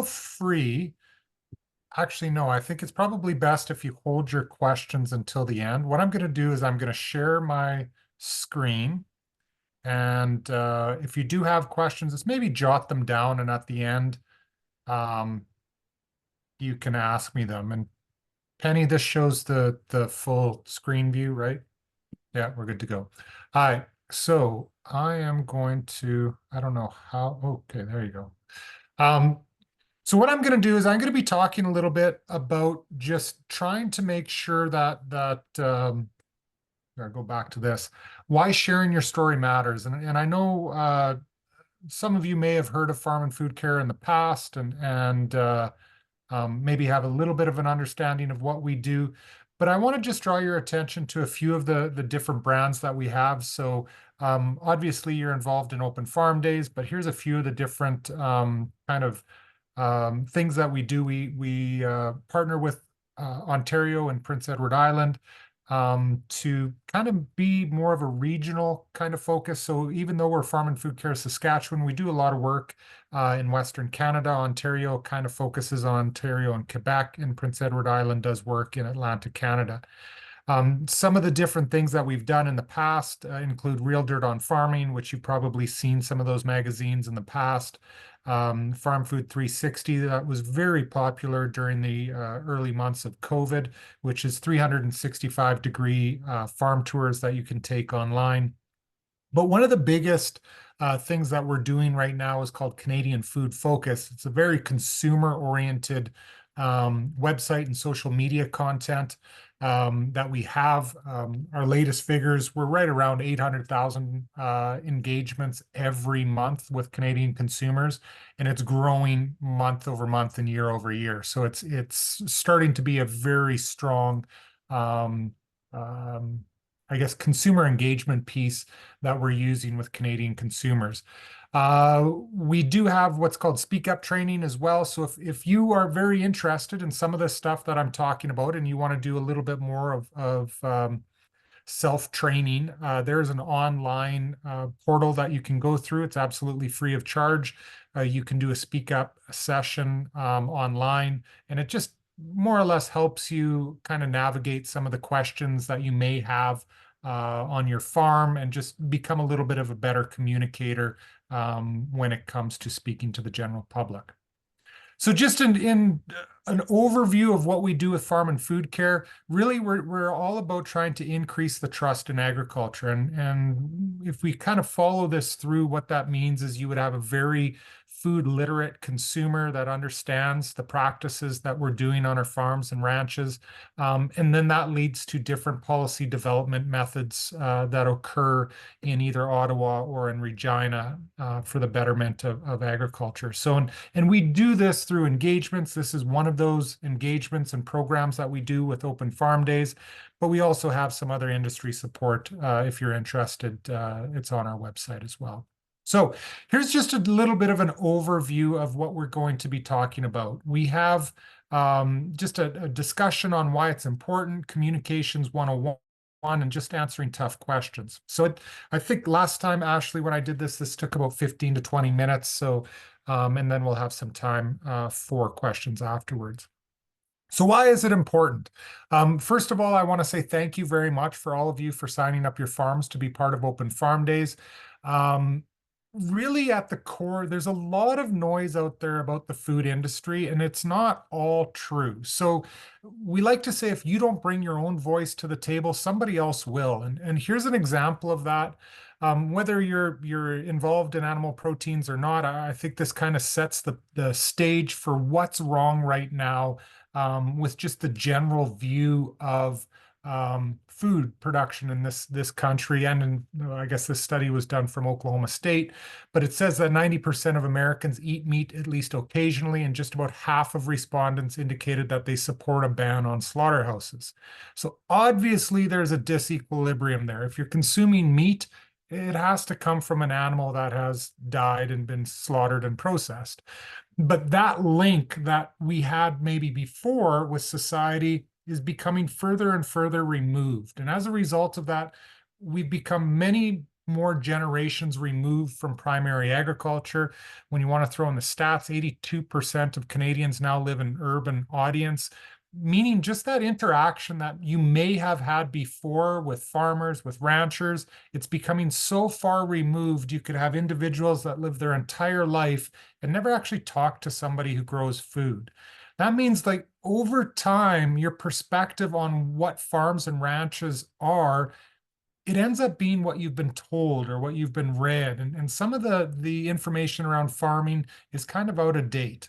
Free. Actually, no, I think it's probably best if you hold your questions until the end. What I'm going to do is I'm going to share my screen. And if you do have questions, just maybe jot them down. And at the end, um, you can ask me them. And Penny, this shows the full screen view, right? Yeah, we're good to go. All right. So I am going to, I don't know how, okay, there you go. Um, So what I'm going to do is I'm going to be talking a little bit about just trying to make sure that I'll go back to this, why sharing your story matters. And I know some of you may have heard of Farm and Food Care in the past and maybe have a little bit of an understanding of what we do. But I want to just draw your attention to a few of the different brands that we have. So obviously you're involved in Open Farm Days, but here's a few of the different kind of things that we do. We partner with Ontario and Prince Edward Island to kind of be more of a regional kind of focus. So even though we're Farm and Food Care Saskatchewan, we do a lot of work in Western Canada. Ontario kind of focuses on Ontario and Quebec, and Prince Edward Island does work in Atlantic Canada. Some of the different things that we've done in the past include Real Dirt on Farming, which you've probably seen some of those magazines in the past. Farm Food 360, that was very popular during the early months of COVID, which is 365-degree farm tours that you can take online. But one of the biggest things that we're doing right now is called Canadian Food Focus. It's a very consumer-oriented website and social media content that we have. Our latest figures, we're right around 800,000 engagements every month with Canadian consumers, and it's growing month over month and year over year. So it's starting to be a very strong um, um, I guess, consumer engagement piece that we're using with Canadian consumers. We do have what's called Speak Up training as well. So if you are very interested in some of the stuff that I'm talking about and you want to do a little bit more of self-training, there's an online portal that you can go through. It's absolutely free of charge. You can do a Speak Up session online, and it just more or less helps you kind of navigate some of the questions that you may have on your farm and just become a little bit of a better communicator when it comes to speaking to the general public. So just in an overview of what we do with Farm and Food Care, really we're all about trying to increase the trust in agriculture. And if we kind of follow this through, what that means is you would have a very food literate consumer that understands the practices that we're doing on our farms and ranches. And then that leads to different policy development methods that occur in either Ottawa or in Regina for the betterment of agriculture. So, and we do this through engagements. This is one of those engagements and programs that we do with Open Farm Days, but we also have some other industry support if you're interested. It's on our website as well. So here's just a little bit of an overview of what we're going to be talking about. We have just a discussion on why it's important, communications 101, and just answering tough questions. So I think last time, Ashley, when I did this took about 15 to 20 minutes. So, and then we'll have some time for questions afterwards. So why is it important? First of all, I want to say thank you very much for all of you for signing up your farms to be part of Open Farm Days. Really at the core, there's a lot of noise out there about the food industry, and it's not all true. So we like to say if you don't bring your own voice to the table, somebody else will. And here's an example of that. Whether you're involved in animal proteins or not, I think this kind of sets the stage for what's wrong right now with just the general view of food production in this country. And I guess this study was done from Oklahoma State, but it says that 90% of Americans eat meat at least occasionally, and just about half of respondents indicated that they support a ban on slaughterhouses. So obviously there's a disequilibrium there. If you're consuming meat, it has to come from an animal that has died and been slaughtered and processed. But that link that we had maybe before with society is becoming further and further removed. And as a result of that, we've become many more generations removed from primary agriculture. When you want to throw in the stats, 82% of Canadians now live in urban audience, meaning just that interaction that you may have had before with farmers, with ranchers, it's becoming so far removed. You could have individuals that live their entire life and never actually talk to somebody who grows food. That means, like, over time, your perspective on what farms and ranches are, it ends up being what you've been told or what you've been read. And some of the information around farming is kind of out of date.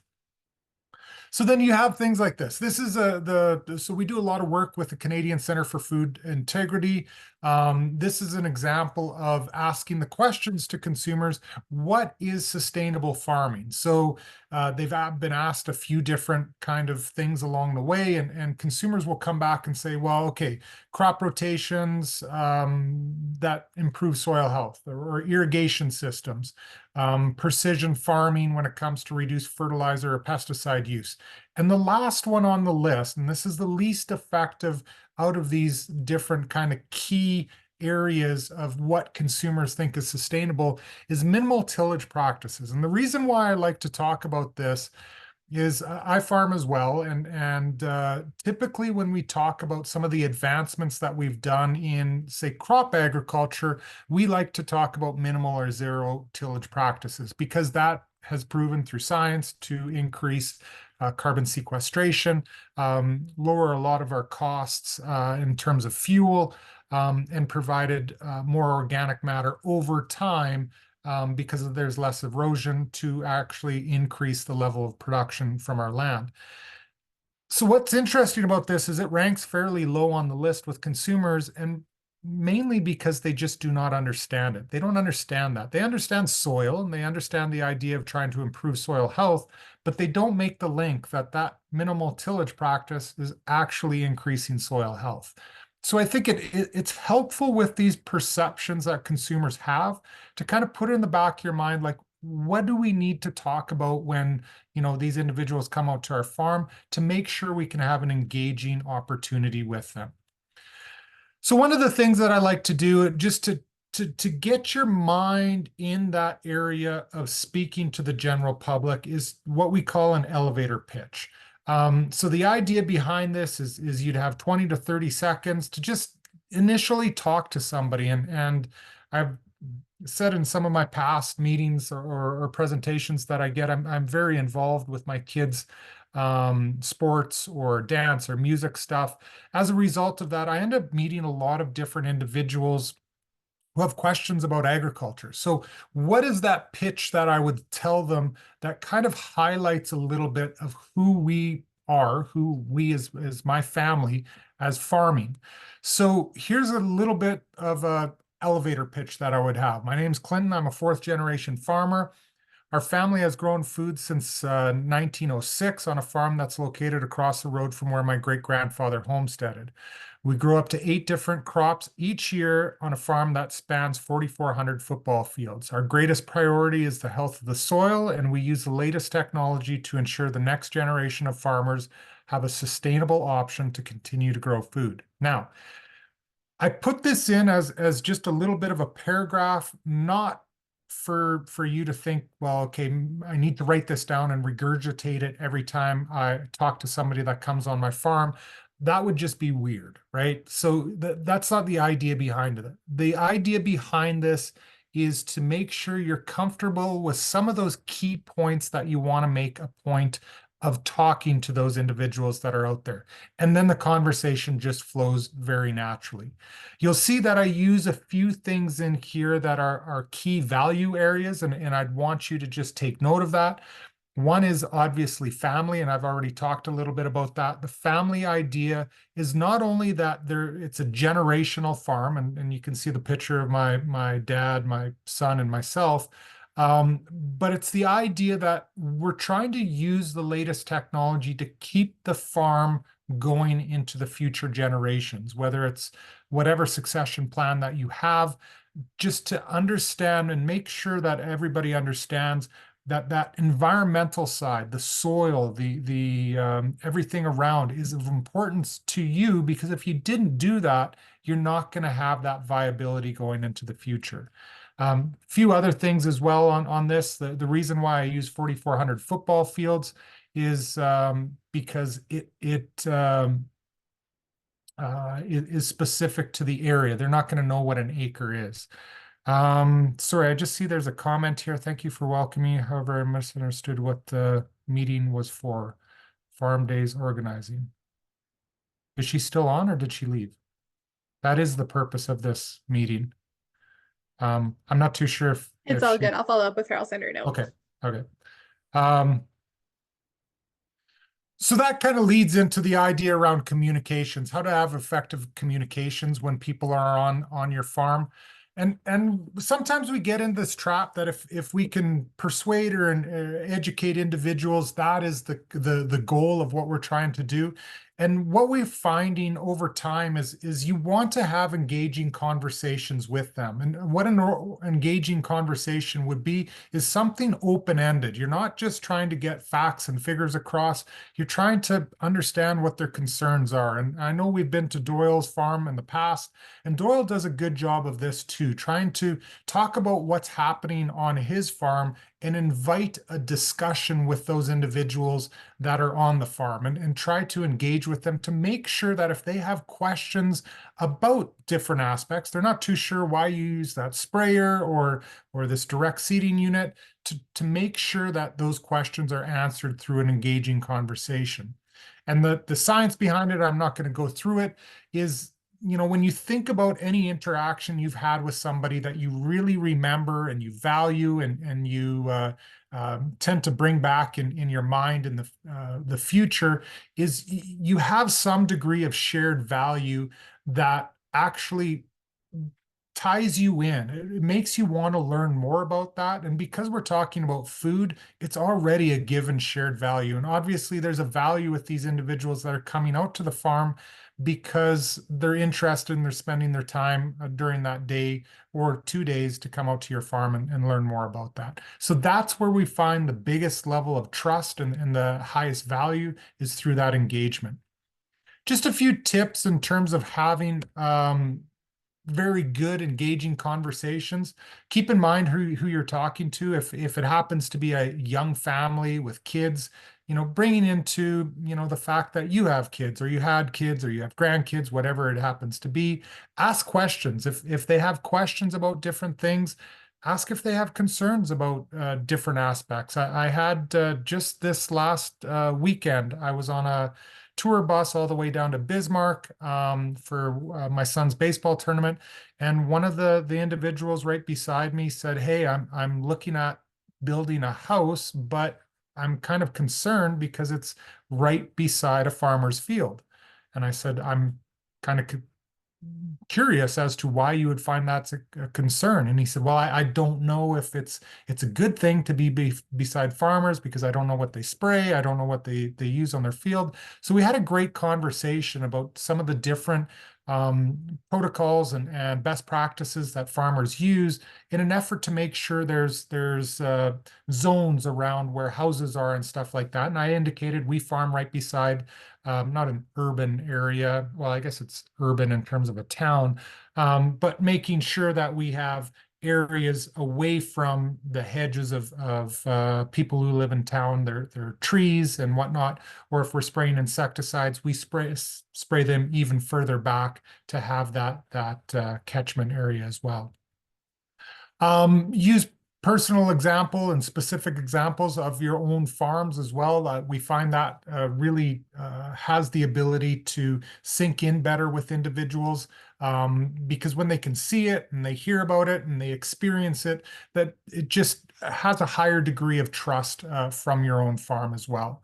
So then you have things like this. This is so we do a lot of work with the Canadian Centre for Food Integrity. This is an example of asking the questions to consumers: what is sustainable farming? So they've been asked a few different kind of things along the way, and consumers will come back and say, well, okay, crop rotations that improve soil health, or irrigation systems, precision farming when it comes to reduced fertilizer or pesticide use. And the last one on the list, and this is the least effective out of these different kind of key areas of what consumers think is sustainable, is minimal tillage practices. And the reason why I like to talk about this is I farm as well, and typically when we talk about some of the advancements that we've done in, say, crop agriculture, we like to talk about minimal or zero tillage practices, because that has proven through science to increase carbon sequestration, lower a lot of our costs in terms of fuel, and provided more organic matter over time, because there's less erosion to actually increase the level of production from our land. So what's interesting about this is it ranks fairly low on the list with consumers, and mainly because they just do not understand it. They don't understand that. They understand soil and they understand the idea of trying to improve soil health, but they don't make the link that that minimal tillage practice is actually increasing soil health. So I think it's helpful with these perceptions that consumers have to kind of put it in the back of your mind, like, what do we need to talk about when, these individuals come out to our farm, to make sure we can have an engaging opportunity with them. So one of the things that I like to do, just to get your mind in that area of speaking to the general public, is what we call an elevator pitch. So the idea behind this is you'd have 20 to 30 seconds to just initially talk to somebody. And I've said in some of my past meetings or presentations that I get, I'm very involved with my kids' sports or dance or music stuff. As a result of that, I end up meeting a lot of different individuals who have questions about agriculture. So what is that pitch that I would tell them that kind of highlights a little bit of who we are, who we as my family as farming? So here's a little bit of a elevator pitch that I would have. My name's Clinton. I'm a fourth generation farmer. Our family has grown food since 1906 on a farm that's located across the road from where my great-grandfather homesteaded. We grow up to 8 different crops each year on a farm that spans 4,400 football fields. Our greatest priority is the health of the soil, and we use the latest technology to ensure the next generation of farmers have a sustainable option to continue to grow food. Now, I put this in as just a little bit of a paragraph, not for you to think, well, okay, I need to write this down and regurgitate it every time I talk to somebody that comes on my farm. That would just be weird, right? So that's not the idea behind it. The idea behind this is to make sure you're comfortable with some of those key points that you want to make a point of talking to those individuals that are out there. And then the conversation just flows very naturally. You'll see that I use a few things in here that are key value areas, and I'd want you to just take note of that. One is obviously family, and I've already talked a little bit about that. The family idea is not only that it's a generational farm, and you can see the picture of my dad, my son, and myself, but it's the idea that we're trying to use the latest technology to keep the farm going into the future generations, whether it's whatever succession plan that you have, just to understand and make sure that everybody understands that environmental side, the soil, the everything around is of importance to you, because if you didn't do that, you're not going to have that viability going into the future. Few other things as well on this. The reason why I use 4,400 football fields is because it is specific to the area. They're not going to know what an acre is. Sorry, I just see there's a comment here. Thank you for welcoming me. However, I misunderstood what the meeting was for. Farm Days organizing. Is she still on or did she leave? That is the purpose of this meeting. I'm not too sure It's if all she, good. I'll follow up with her. I'll send her a note. okay, okay. Um, So that kind of leads into the idea around communications, how to have effective communications when people are on your farm. And sometimes we get in this trap that if we can persuade or educate individuals, that is the goal of what we're trying to do. And what we're finding over time is you want to have engaging conversations with them. And what an engaging conversation would be is something open-ended. You're not just trying to get facts and figures across. You're trying to understand what their concerns are. And I know we've been to Doyle's farm in the past, and Doyle does a good job of this too, trying to talk about what's happening on his farm and invite a discussion with those individuals that are on the farm, and try to engage with them to make sure that if they have questions about different aspects, they're not too sure why you use that sprayer or this direct seeding unit, to make sure that those questions are answered through an engaging conversation. And the science behind it, I'm not going to go through it, is, when you think about any interaction you've had with somebody that you really remember and you value, and you tend to bring back in your mind in the future, is you have some degree of shared value that actually ties you in. It makes you want to learn more about that. And because we're talking about food, it's already a given shared value. And obviously, there's a value with these individuals that are coming out to the farm because they're interested and they're spending their time during that day or 2 days to come out to your farm and learn more about that. So that's where we find the biggest level of trust and the highest value is through that engagement. Just a few tips in terms of having very good engaging conversations. Keep in mind who you're talking to. If it happens to be a young family with kids, bringing into, the fact that you have kids or you had kids or you have grandkids, whatever it happens to be, ask questions. If they have questions about different things, ask if they have concerns about different aspects. I had just this last weekend, I was on a tour bus all the way down to Bismarck for my son's baseball tournament. And one of the individuals right beside me said, "Hey, I'm looking at building a house, but I'm kind of concerned because it's right beside a farmer's field." And I said, "I'm kind of curious as to why you would find that's a concern." And he said, "Well, I don't know if it's a good thing to be beside farmers because I don't know what they spray. I don't know what they use on their field." So we had a great conversation about some of the different protocols and best practices that farmers use in an effort to make sure there's zones around where houses are and stuff like that. And I indicated we farm right beside not an urban area. Well, I guess it's urban in terms of a town, but making sure that we have areas away from the hedges of people who live in town, their trees and whatnot. Or if we're spraying insecticides, we spray them even further back to have that catchment area as well. Use personal example and specific examples of your own farms as well. We find that really has the ability to sink in better with individuals, because when they can see it and they hear about it and they experience it, that it just has a higher degree of trust from your own farm as well.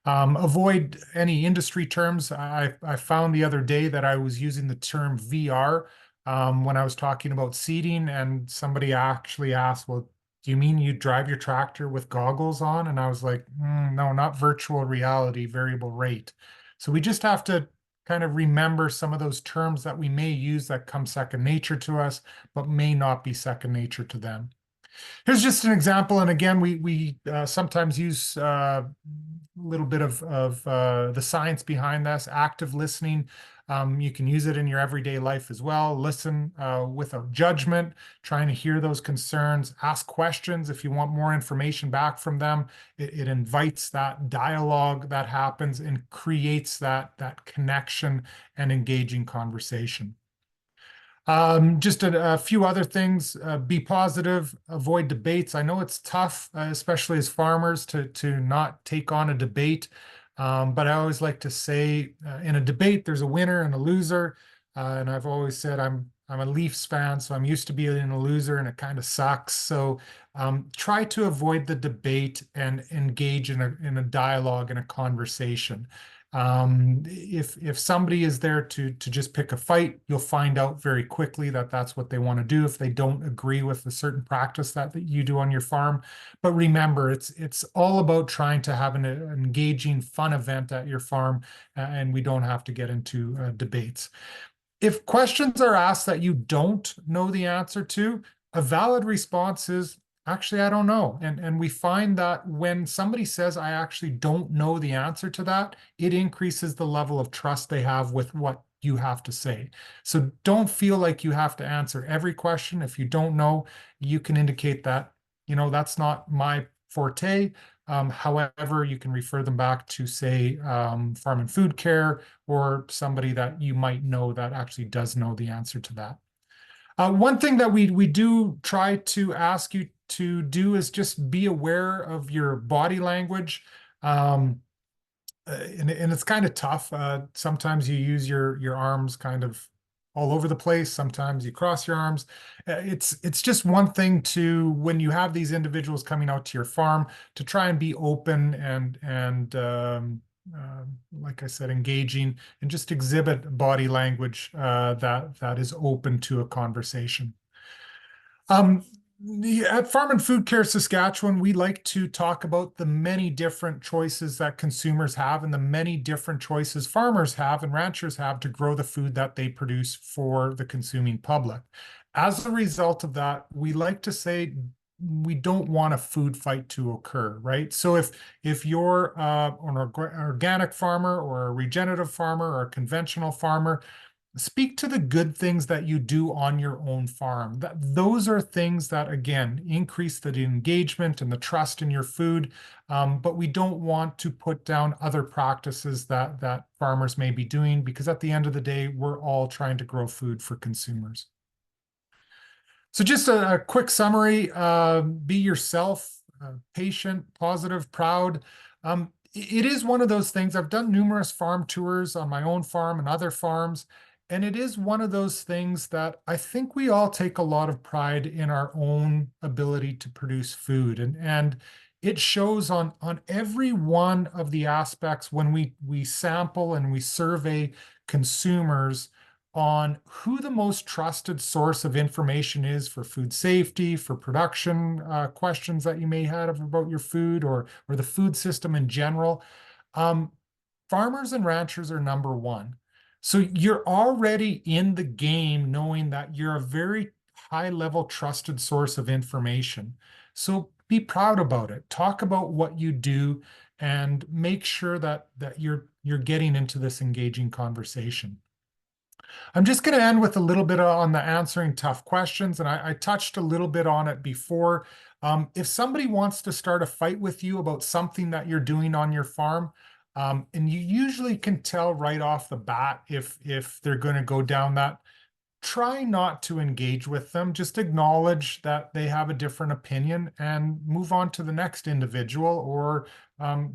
Avoid any industry terms. I found the other day that I was using the term VR when I was talking about seeding, and somebody actually asked, "Well, do you mean you drive your tractor with goggles on?" And I was like, No, not virtual reality, variable rate." So we just have to kind of remember some of those terms that we may use that come second nature to us, but may not be second nature to them. Here's just an example, and again, we sometimes use a little bit of the science behind this. Active listening, you can use it in your everyday life as well. Listen without judgment, trying to hear those concerns. Ask questions if you want more information back from them. It invites that dialogue that happens and creates that connection and engaging conversation. Just a few other things. Be positive, avoid debates. I know it's tough, especially as farmers, to not take on a debate. But I always like to say, in a debate, there's a winner and a loser. And I've always said I'm a Leafs fan, so I'm used to being a loser, and it kind of sucks. So try to avoid the debate and engage in a dialogue and a conversation. If somebody is there to just pick a fight, you'll find out very quickly that that's what they want to do if they don't agree with a certain practice that you do on your farm. But remember, it's all about trying to have an engaging, fun event at your farm, and we don't have to get into debates. If questions are asked that you don't know the answer to, a valid response is, actually, I don't know. And we find that when somebody says, I actually don't know the answer to that, it increases the level of trust they have with what you have to say. So don't feel like you have to answer every question. If you don't know, you can indicate that, that's not my forte. However, you can refer them back to, say, Farm and Food Care, or somebody that you might know that actually does know the answer to that. One thing that we do try to ask you to do is just be aware of your body language. And it's kind of tough. Sometimes you use your arms kind of all over the place. Sometimes you cross your arms. It's just one thing to, when you have these individuals coming out to your farm, to try and be open and like I said, engaging, and just exhibit body language that is open to a conversation. Um, at Farm and Food Care Saskatchewan, we like to talk about the many different choices that consumers have and the many different choices farmers have and ranchers have to grow the food that they produce for the consuming public. As a result of that, we like to say we don't want a food fight to occur, right? So if you're an organic farmer or a regenerative farmer or a conventional farmer, speak to the good things that you do on your own farm. Those are things that, again, increase the engagement and the trust in your food. But we don't want to put down other practices that farmers may be doing, because at the end of the day, we're all trying to grow food for consumers. So just a quick summary, be yourself, patient, positive, proud. It is one of those things. I've done numerous farm tours on my own farm and other farms, and it is one of those things that I think we all take a lot of pride in our own ability to produce food. And it shows on every one of the aspects when we sample and we survey consumers on who the most trusted source of information is for food safety, for production questions that you may have about your food, or the food system in general. Um, Farmers and ranchers are number one. So you're already in the game knowing that you're a very high level trusted source of information. So be proud about it. Talk about what you do and make sure that you're getting into this engaging conversation. I'm just going to end with a little bit on the answering tough questions, and I touched a little bit on it before. If somebody wants to start a fight with you about something that you're doing on your farm, and you usually can tell right off the bat if they're going to go down that, try not to engage with them. Just acknowledge that they have a different opinion and move on to the next individual, or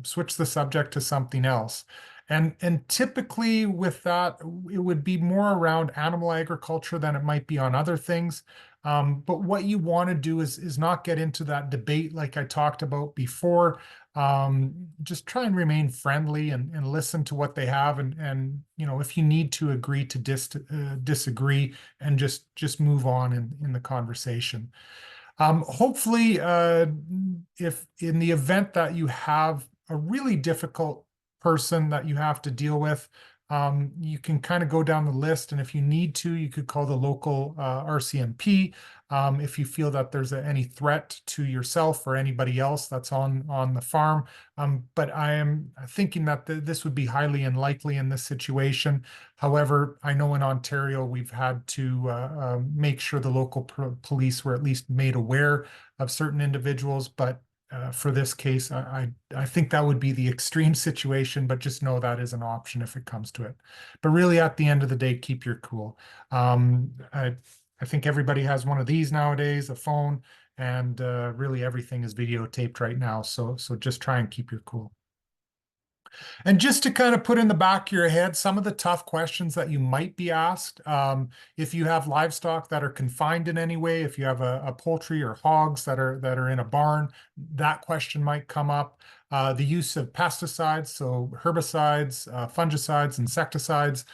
switch the subject to something else. And typically with that, it would be more around animal agriculture than it might be on other things. But what you want to do is not get into that debate like I talked about before. Just try and remain friendly and listen to what they have, and if you need to agree to disagree, and just move on in the conversation. Hopefully, if in the event that you have a really difficult person that you have to deal with, You can kind of go down the list, and if you need to, you could call the local RCMP if you feel that there's any threat to yourself or anybody else that's on the farm. But I am thinking that this would be highly unlikely in this situation. However, I know in Ontario we've had to make sure the local police were at least made aware of certain individuals, but for this case, I think that would be the extreme situation, but just know that is an option if it comes to it. But really, at the end of the day, keep your cool. I think everybody has one of these nowadays, a phone, and really everything is videotaped right now. So just try and keep your cool. And just to kind of put in the back of your head some of the tough questions that you might be asked, if you have livestock that are confined in any way, if you have a poultry or hogs that are in a barn, that question might come up. The use of pesticides, so herbicides, fungicides, insecticides.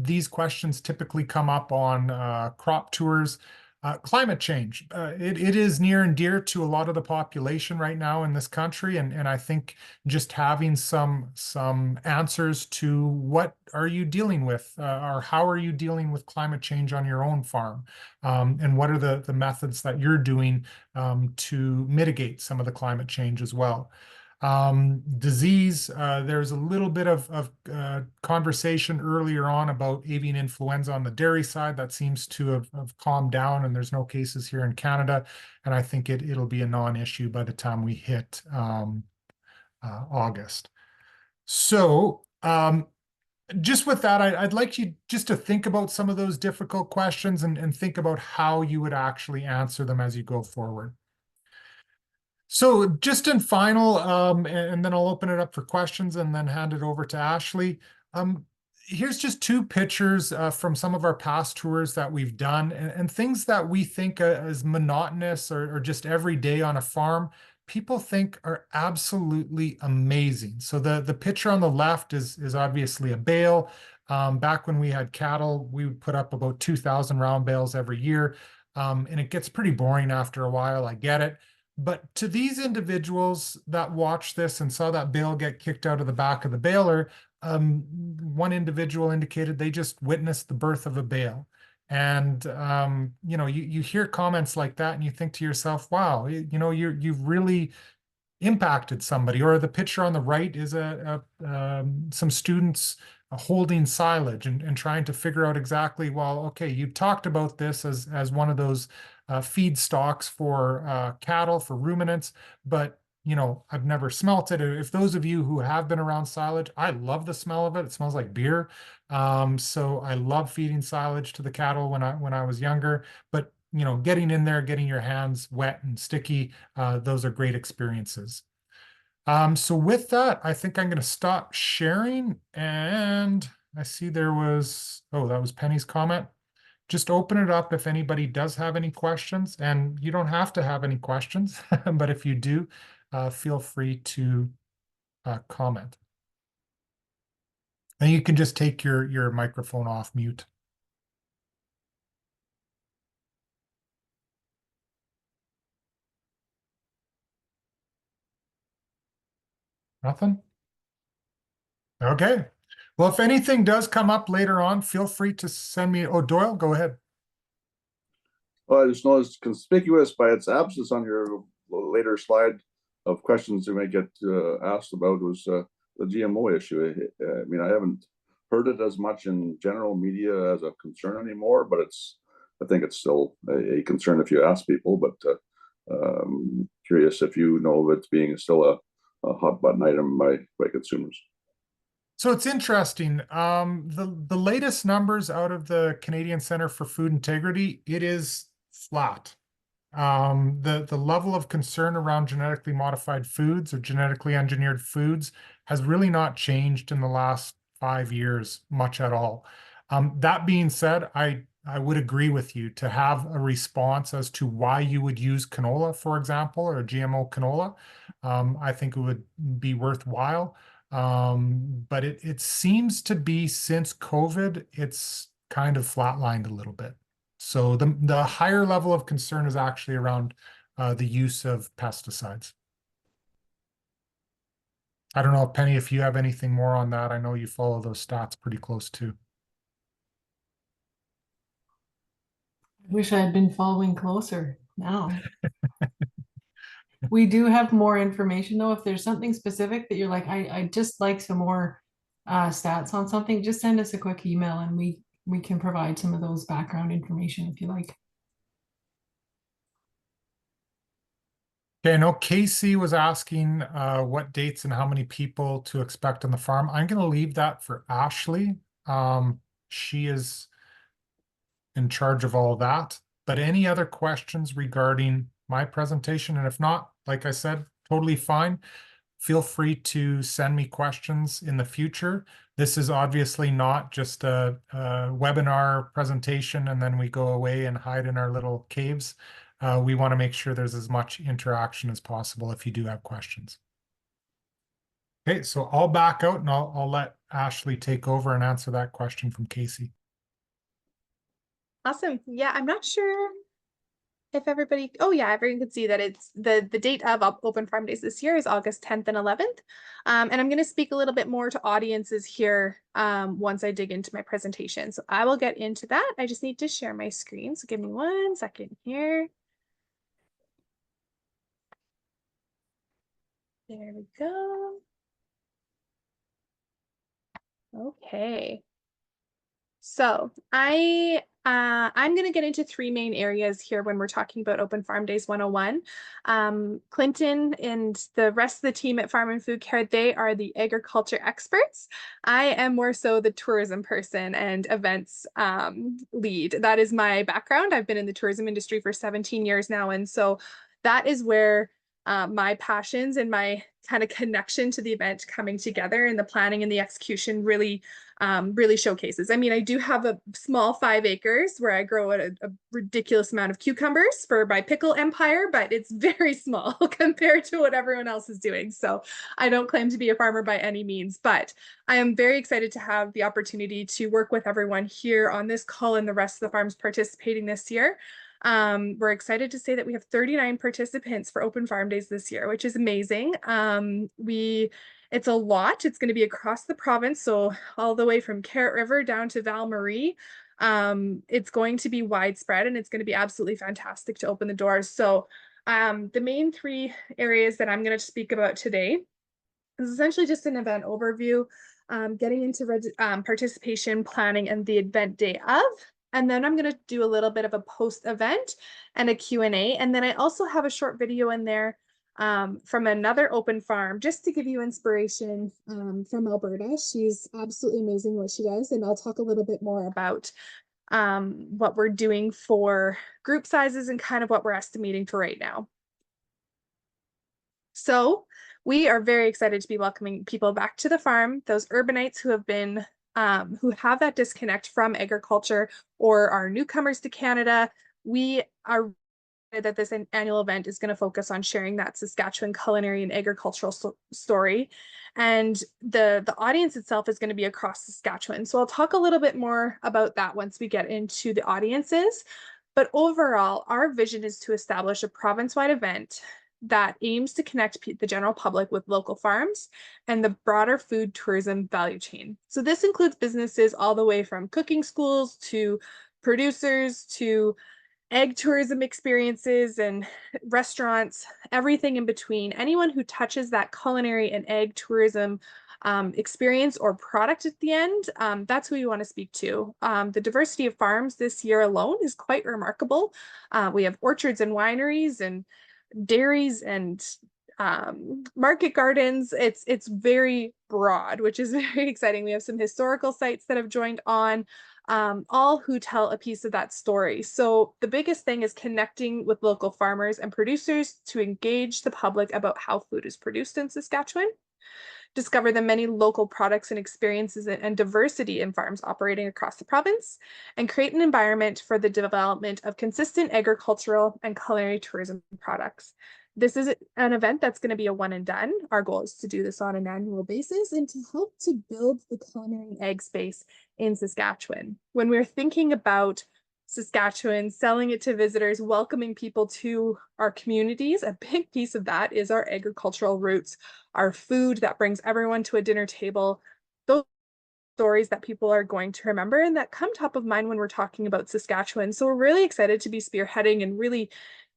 These questions typically come up on crop tours. Climate change. It is near and dear to a lot of the population right now in this country, and I think just having some answers to what are you dealing with, or how are you dealing with climate change on your own farm, and what are the methods that you're doing to mitigate some of the climate change as well. Disease, there's a little bit of conversation earlier on about avian influenza on the dairy side. That seems to have calmed down, and there's no cases here in Canada. And I think it'll be a non-issue by the time we hit August. So, just with that, I'd like you just to think about some of those difficult questions and think about how you would actually answer them as you go forward. So just in final, and then I'll open it up for questions and then hand it over to Ashley. Um, Here's just two pictures from some of our past tours that we've done, and things that we think as monotonous or just every day on a farm, people think are absolutely amazing. So the picture on the left is obviously a bale. Back when we had cattle, we would put up about 2,000 round bales every year, and it gets pretty boring after a while. I get it. But to these individuals that watched this and saw that bale get kicked out of the back of the baler, one individual indicated they just witnessed the birth of a bale. And you hear comments like that and you think to yourself, wow, you've really impacted somebody. Or the picture on the right is some students holding silage and trying to figure out exactly, well, okay, you talked about this as one of those feed stocks for cattle, for ruminants, but I've never smelt it. If those of you who have been around silage, I love the smell of it. It smells like beer. So I love feeding silage to the cattle when I was younger. But getting in there, getting your hands wet and sticky, those are great experiences. So with that, I think I'm going to stop sharing. And I see that was Penny's comment. Just open it up if anybody does have any questions. And you don't have to have any questions, but if you do, feel free to comment. And you can just take your microphone off mute. Nothing? Okay. Well, if anything does come up later on, feel free to send me. Oh, Doyle, go ahead. Well, I just noticed conspicuous by its absence on your later slide of questions you may get asked about was the GMO issue. I mean, I haven't heard it as much in general media as a concern anymore, but I think it's still a concern if you ask people. But curious if you know of it being still a hot button item by consumers. So it's interesting. The latest numbers out of the Canadian Center for Food Integrity, it is flat. The level of concern around genetically modified foods or genetically engineered foods has really not changed in the last 5 years much at all. That being said, I would agree with you to have a response as to why you would use canola, for example, or GMO canola. I think it would be worthwhile. But it seems to be since COVID, it's kind of flatlined a little bit. So the higher level of concern is actually around the use of pesticides. I don't know, Penny, if you have anything more on that. I know you follow those stats pretty close too. Wish I had been following closer now. We do have more information though. If there's something specific that you're like, I just like some more stats on something, just send us a quick email and we can provide some of those background information if you like. Okay, I know Casey was asking what dates and how many people to expect on the farm. I'm going to leave that for Ashley. She is in charge of all that. But any other questions regarding my presentation? And if not, like I said, totally fine. Feel free to send me questions in the future. This is obviously not just a webinar presentation and then we go away and hide in our little caves. We want to make sure there's as much interaction as possible if you do have questions. Okay, so I'll back out and I'll let Ashley take over and answer that question from Casey. Awesome. Yeah, I'm not sure if everybody, oh yeah, everyone can see that it's the date of Open Farm Days this year is August 10th and 11th. And I'm going to speak a little bit more to audiences here once I dig into my presentation. So I will get into that. I just need to share my screen. So give me 1 second here. There we go. Okay. So I'm going to get into 3 main areas here when we're talking about Open Farm Days 101. Clinton and the rest of the team at Farm and Food Care, they are the agriculture experts. I am more so the tourism person and events lead. That is my background. I've been in the tourism industry for 17 years now. And so that is where my passions and my kind of connection to the event coming together and the planning and the execution really showcases. I mean, I do have a small 5 acres where I grow a ridiculous amount of cucumbers for my pickle empire, but it's very small compared to what everyone else is doing. So I don't claim to be a farmer by any means, but I am very excited to have the opportunity to work with everyone here on this call and the rest of the farms participating this year. We're excited to say that we have 39 participants for Open Farm Days this year, which is amazing. It's a lot. It's going to be across the province, so all the way from Carrot River down to Val Marie. It's going to be widespread and it's going to be absolutely fantastic to open the doors. So the main 3 areas that I'm going to speak about today is essentially just an event overview, getting into participation planning and the event day of. And then I'm going to do a little bit of a post-event and a Q&A. And then I also have a short video in there from another open farm, just to give you inspiration from Alberta. She's absolutely amazing what she does. And I'll talk a little bit more about what we're doing for group sizes and kind of what we're estimating for right now. So we are very excited to be welcoming people back to the farm, those urbanites who have been who have that disconnect from agriculture or are newcomers to Canada. We are that this annual event is going to focus on sharing that Saskatchewan culinary and agricultural story. And the audience itself is going to be across Saskatchewan. So I'll talk a little bit more about that once we get into the audiences. But overall, our vision is to establish a province-wide event that aims to connect the general public with local farms and the broader food tourism value chain. So this includes businesses all the way from cooking schools to producers to egg tourism experiences and restaurants, everything in between. Anyone who touches that culinary and egg tourism experience or product at the end, that's who we want to speak to. The diversity of farms this year alone is quite remarkable. We have orchards and wineries and dairies and market gardens. It's very broad, which is very exciting. We have some historical sites that have joined on, all who tell a piece of that story. So the biggest thing is connecting with local farmers and producers to engage the public about how food is produced in Saskatchewan, discover the many local products and experiences and diversity in farms operating across the province, and create an environment for the development of consistent agricultural and culinary tourism products. This is an event that's going to be a one and done. Our goal is to do this on an annual basis and to help to build the culinary egg space in Saskatchewan. When we're thinking about Saskatchewan, selling it to visitors, welcoming people to our communities. A big piece of that is our agricultural roots, our food that brings everyone to a dinner table. Those stories that people are going to remember and that come top of mind when we're talking about Saskatchewan. So we're really excited to be spearheading and really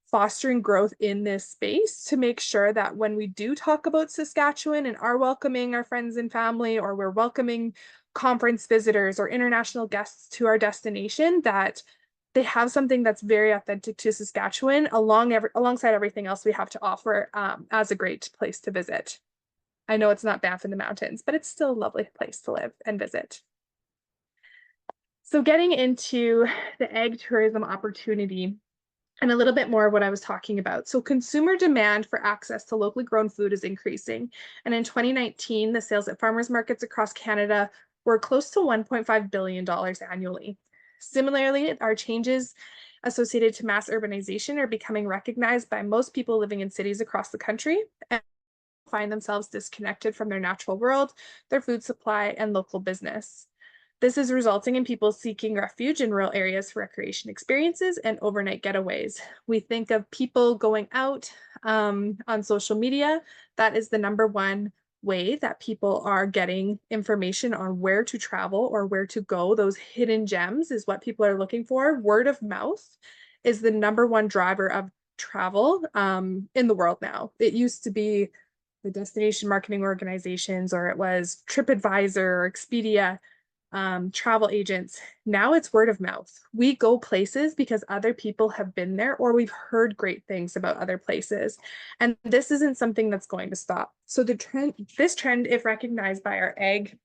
fostering growth in this space to make sure that when we do talk about Saskatchewan and are welcoming our friends and family, or we're welcoming conference visitors or international guests to our destination, that they have something that's very authentic to Saskatchewan alongside everything else we have to offer as a great place to visit. I know it's not Banff in the mountains, but it's still a lovely place to live and visit. So getting into the ag tourism opportunity and a little bit more of what I was talking about. So consumer demand for access to locally grown food is increasing. And in 2019, the sales at farmers markets across Canada were close to $1.5 billion annually. Similarly, our changes associated to mass urbanization are becoming recognized by most people living in cities across the country and find themselves disconnected from their natural world, their food supply, and local business. This is resulting in people seeking refuge in rural areas for recreation experiences and overnight getaways. We think of people going out on social media. That is the #1 way that people are getting information on where to travel or where to go. Those hidden gems is what people are looking for. Word of mouth is the #1 driver of travel in the world now. It used to be the destination marketing organizations, or it was TripAdvisor or Expedia, travel agents. Now it's word of mouth. We go places because other people have been there, or we've heard great things about other places. And this isn't something that's going to stop. So this trend, if recognized by our ag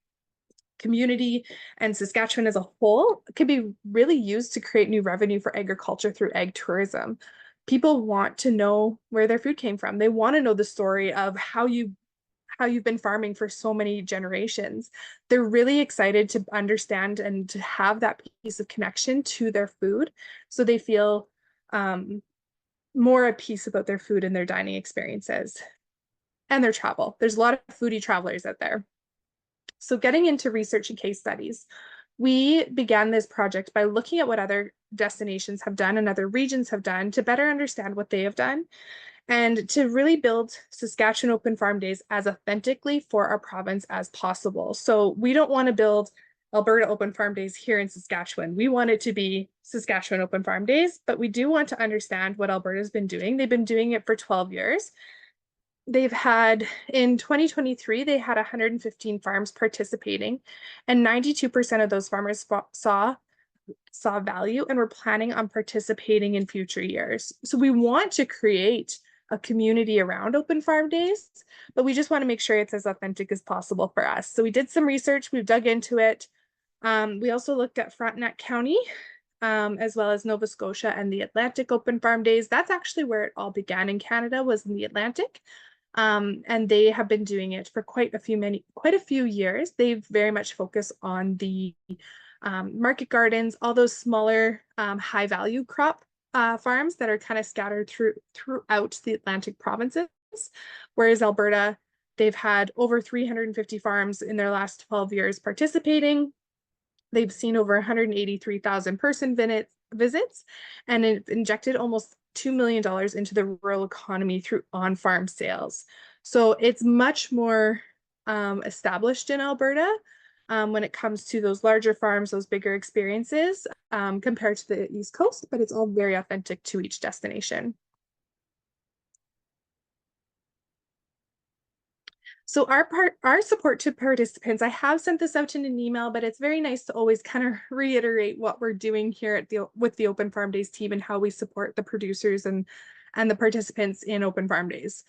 community and Saskatchewan as a whole, could be really used to create new revenue for agriculture through ag tourism. People want to know where their food came from. They want to know the story of how you've been farming for so many generations. They're really excited to understand and to have that piece of connection to their food, so they feel more at peace about their food and their dining experiences and their travel. There's a lot of foodie travelers out there. So getting into research and case studies, we began this project by looking at what other destinations have done and other regions have done to better understand what they have done, and to really build Saskatchewan Open Farm Days as authentically for our province as possible. So we don't want to build Alberta Open Farm Days here in Saskatchewan. We want it to be Saskatchewan Open Farm Days, but we do want to understand what Alberta's been doing. They've been doing it for 12 years. They've had, in 2023, they had 115 farms participating, and 92% of those farmers saw value and were planning on participating in future years. So we want to create a community around Open Farm Days, but we just want to make sure it's as authentic as possible for us. So we did some research, we've dug into it. We also looked at Frontenac County, as well as Nova Scotia and the Atlantic Open Farm Days. That's actually where it all began in Canada, was in the Atlantic. And they have been doing it for quite a few years. They've very much focused on the market gardens, all those smaller high value crop farms that are kind of scattered throughout the Atlantic provinces. Whereas Alberta, they've had over 350 farms in their last 12 years participating. They've seen over 183,000 person visits, and it injected almost $2 million into the rural economy through on-farm sales. So it's much more established in Alberta when it comes to those larger farms, those bigger experiences compared to the East Coast, but it's all very authentic to each destination. So our support to participants, I have sent this out in an email, but it's very nice to always kind of reiterate what we're doing here at with the Open Farm Days team and how we support the producers and the participants in Open Farm Days.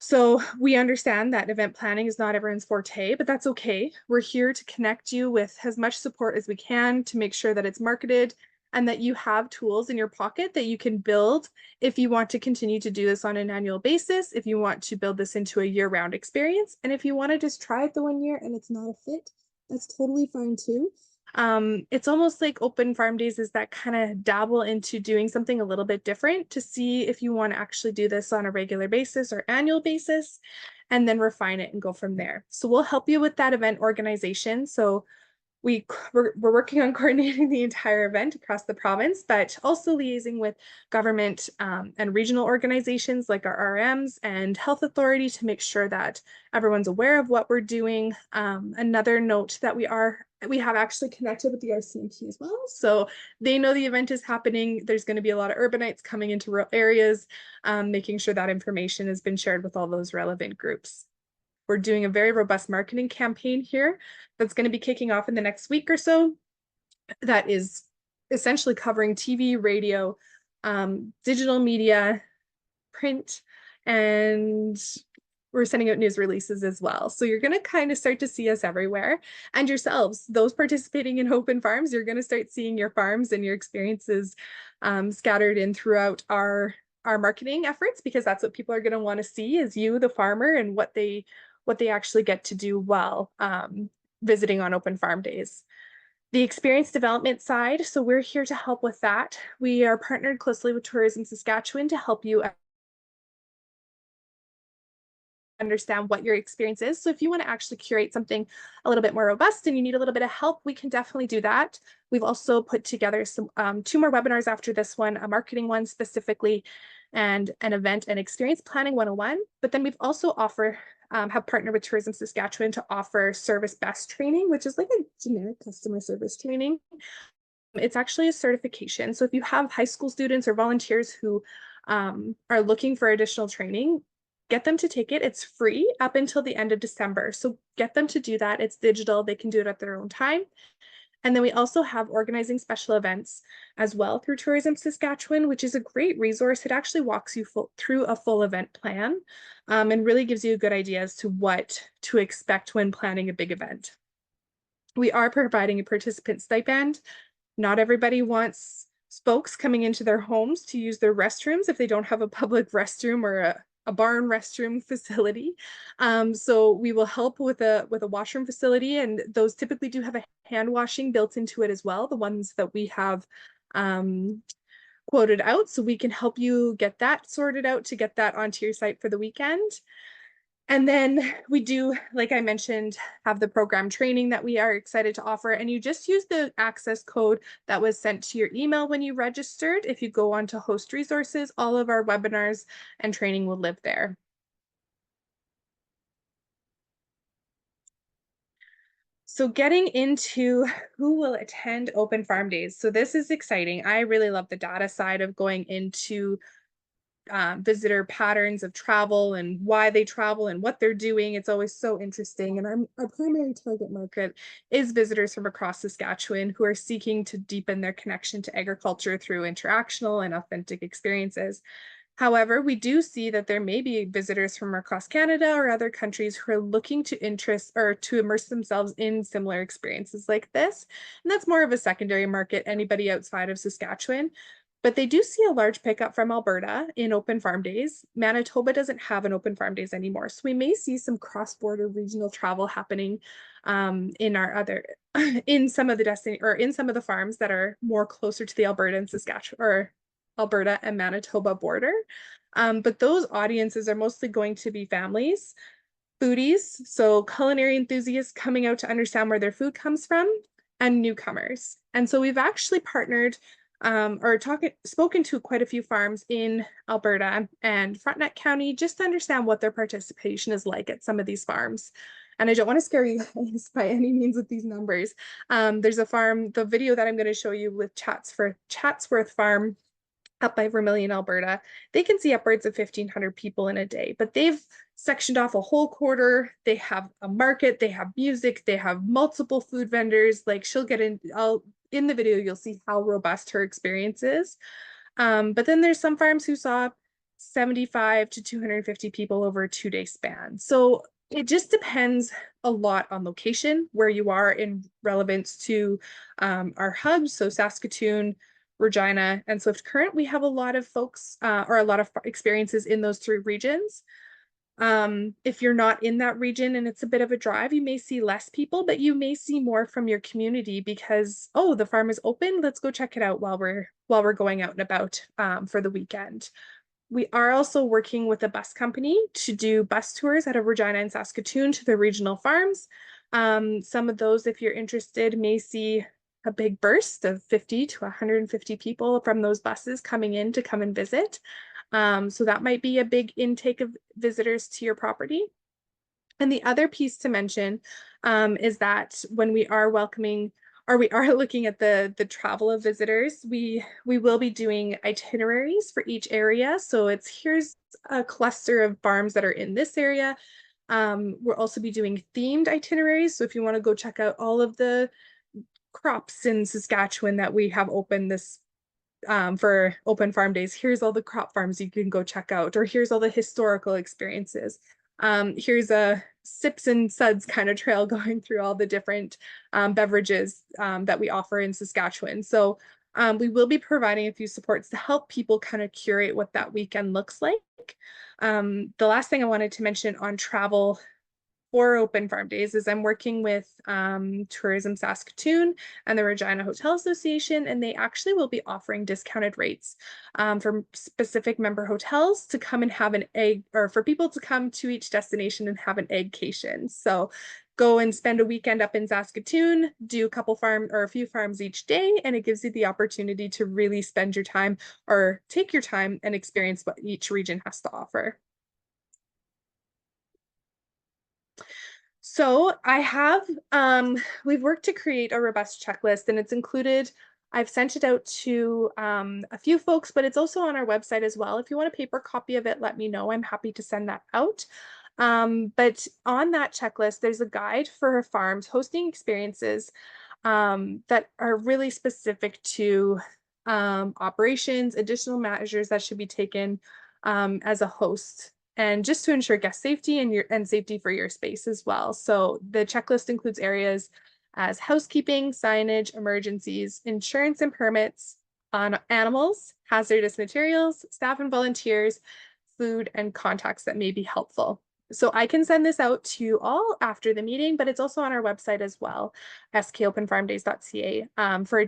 So we understand that event planning is not everyone's forte, but that's okay. We're here to connect you with as much support as we can to make sure that it's marketed and that you have tools in your pocket that you can build if you want to continue to do this on an annual basis, if you want to build this into a year-round experience, and if you want to just try it the 1 year and it's not a fit, that's totally fine too. It's almost like Open Farm Days is that kind of dabble into doing something a little bit different to see if you want to actually do this on a regular basis or annual basis, and then refine it and go from there. So we'll help you with that event organization. So we're working on coordinating the entire event across the province, but also liaising with government and regional organizations like our RMs and health authority to make sure that everyone's aware of what we're doing. Another note that we have actually connected with the RCMP as well. So they know the event is happening. There's going to be a lot of urbanites coming into rural areas, making sure that information has been shared with all those relevant groups. We're doing a very robust marketing campaign here that's going to be kicking off in the next week or so. That is essentially covering TV, radio, digital media, print, and we're sending out news releases as well. So you're going to kind of start to see us everywhere. And yourselves, those participating in open farms, you're going to start seeing your farms and your experiences scattered in throughout our marketing efforts, because that's what people are going to want to see, is you, the farmer, and what they actually get to do while visiting on Open Farm Days. The experience development side, so we're here to help with that. We are partnered closely with Tourism Saskatchewan to help you understand what your experience is. So if you want to actually curate something a little bit more robust and you need a little bit of help, we can definitely do that. We've also put together some 2 more webinars after this one, a marketing one specifically, and an event and experience planning 101. But then we've also have partnered with Tourism Saskatchewan to offer service best training, which is like a generic customer service training. It's actually a certification. So if you have high school students or volunteers who are looking for additional training, get them to take it. It's free up until the end of December. So get them to do that. It's digital. They can do it at their own time. And then we also have organizing special events as well through Tourism Saskatchewan, which is a great resource. It actually walks you through a full event plan and really gives you a good idea as to what to expect when planning a big event. We are providing a participant stipend. Not everybody wants folks coming into their homes to use their restrooms if they don't have a public restroom or a barn restroom facility. So we will help with a washroom facility, and those typically do have a hand washing built into it as well, the ones that we have quoted out. So we can help you get that sorted out to get that onto your site for the weekend. And then we do, like I mentioned, have the program training that we are excited to offer. And you just use the access code that was sent to your email when you registered. If you go on to host resources, all of our webinars and training will live there. So getting into who will attend Open Farm Days. So this is exciting. I really love the data side of going into visitor patterns of travel and why they travel and what they're doing. It's always so interesting. And our primary target market is visitors from across Saskatchewan who are seeking to deepen their connection to agriculture through interactional and authentic experiences. However, we do see that there may be visitors from across Canada or other countries who are looking to immerse themselves in similar experiences like this. And that's more of a secondary market, anybody outside of Saskatchewan. But they do see a large pickup from Alberta in Open Farm Days. Manitoba doesn't have an Open Farm Days anymore. So we may see some cross-border regional travel happening in some of the farms that are more closer to the Alberta and Saskatchewan, or Alberta and Manitoba border. But those audiences are mostly going to be families, foodies, so culinary enthusiasts coming out to understand where their food comes from, and newcomers. And so we've actually partnered spoken to quite a few farms in Alberta and Frontenac County just to understand what their participation is like at some of these farms. And I don't want to scare you guys by any means with these numbers. There's a farm, the video that I'm going to show you with Chatsworth Farm up by Vermilion, Alberta, they can see upwards of 1,500 people in a day, but they've sectioned off a whole quarter. They have a market, they have music, they have multiple food vendors. Like in the video, you'll see how robust her experience is. But then there's some farms who saw 75 to 250 people over a 2-day span. So it just depends a lot on location, where you are in relevance to our hubs. So Saskatoon, Regina, and Swift Current, we have a lot of folks or a lot of experiences in those 3 regions. If you're not in that region and it's a bit of a drive, you may see less people, but you may see more from your community because, oh, the farm is open. Let's go check it out while we're going out and about for the weekend. We are also working with a bus company to do bus tours out of Regina and Saskatoon to the regional farms. Some of those, if you're interested, may see a big burst of 50 to 150 people from those buses coming in to come and visit. So that might be a big intake of visitors to your property. And the other piece to mention is that when we are welcoming, or we are looking at the travel of visitors, we will be doing itineraries for each area. So it's here's a cluster of farms that are in this area. We'll also be doing themed itineraries. So if you want to go check out all of the crops in Saskatchewan that we have open this for Open Farm Days, here's all the crop farms you can go check out, or here's all the historical experiences. Here's a sips and suds kind of trail going through all the different beverages that we offer in Saskatchewan. So we will be providing a few supports to help people kind of curate what that weekend looks like. The last thing I wanted to mention on travel for Open Farm Days is I'm working with Tourism Saskatoon and the Regina Hotel Association, and they actually will be offering discounted rates for specific member hotels to come and have an egg, or for people to come to each destination and have an eggcation. So go and spend a weekend up in Saskatoon, do a few farms each day, and it gives you the opportunity to really spend your time or take your time and experience what each region has to offer. So I have, we've worked to create a robust checklist, and it's included, I've sent it out to a few folks, but it's also on our website as well. If you want a paper copy of it, let me know. I'm happy to send that out. But on that checklist, there's a guide for farms hosting experiences that are really specific to operations, additional measures that should be taken as a host, and just to ensure guest safety and safety for your space as well. So the checklist includes areas as housekeeping, signage, emergencies, insurance and permits on animals, hazardous materials, staff and volunteers, food, and contacts that may be helpful. So I can send this out to you all after the meeting, but it's also on our website as well, skopenfarmdays.ca, for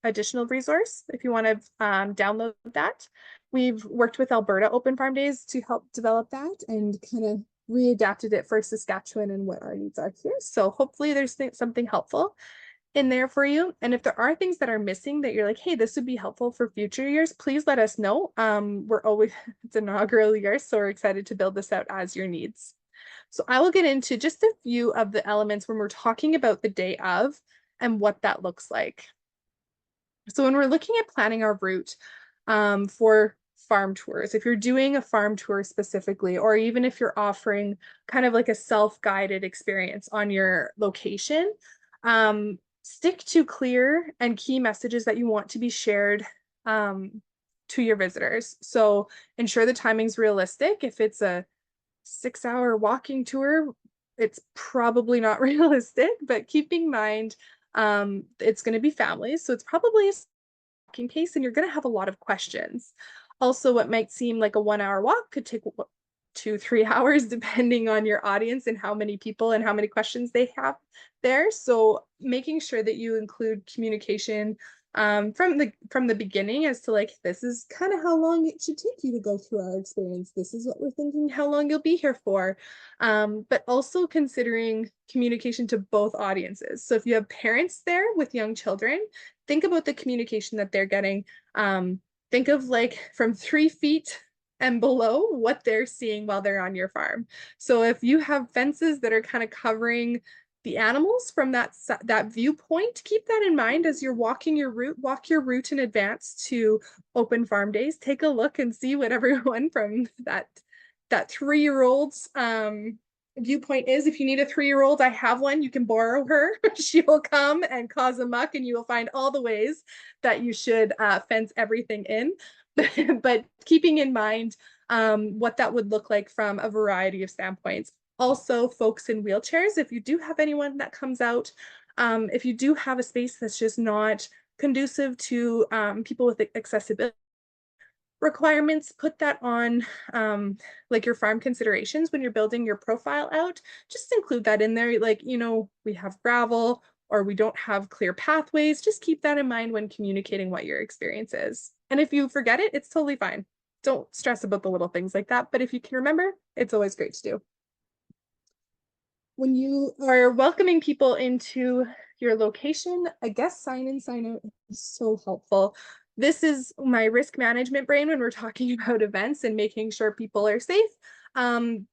additional resource if you want to download that. We've worked with Alberta Open Farm Days to help develop that and kind of readapted it for Saskatchewan and what our needs are here. So hopefully there's something helpful in there for you. And if there are things that are missing that you're like, hey, this would be helpful for future years, please let us know. We're always, it's inaugural year, so we're excited to build this out as your needs. So I will get into just a few of the elements when we're talking about the day of and what that looks like. So when we're looking at planning our route for farm tours, if you're doing a farm tour specifically, or even if you're offering kind of like a self-guided experience on your location, stick to clear and key messages that you want to be shared to your visitors. So ensure the timing's realistic. If it's a 6-hour walking tour, it's probably not realistic, but keep in mind it's going to be families, so it's probably a walking pace and you're going to have a lot of questions. Also, what might seem like a 1-hour walk could take 2-3 hours depending on your audience and how many people and how many questions they have there. So making sure that you include communication from the beginning as to like, this is kind of how long it should take you to go through our experience. This is what we're thinking, how long you'll be here for. But also considering communication to both audiences. So if you have parents there with young children, think about the communication that they're getting. Think of like from 3 feet and below what they're seeing while they're on your farm. So if you have fences that are kind of covering the animals from that viewpoint, keep that in mind as you're walking your route. Walk your route in advance to Open Farm Days. Take a look and see what everyone from that 3-year-old's viewpoint is. If you need a 3-year-old, I have one. You can borrow her. She will come and cause a muck, and you will find all the ways that you should fence everything in. But keeping in mind what that would look like from a variety of standpoints. Also, folks in wheelchairs, if you do have anyone that comes out, if you do have a space that's just not conducive to people with accessibility requirements, put that on like your farm considerations when you're building your profile out. Just include that in there. Like, you know, we have gravel or we don't have clear pathways. Just keep that in mind when communicating what your experience is. And if you forget it, it's totally fine. Don't stress about the little things like that. But if you can remember, it's always great to do. when you are welcoming people into your location, a guest sign-in sign-out is so helpful. This is my risk management brain when we're talking about events and making sure people are safe.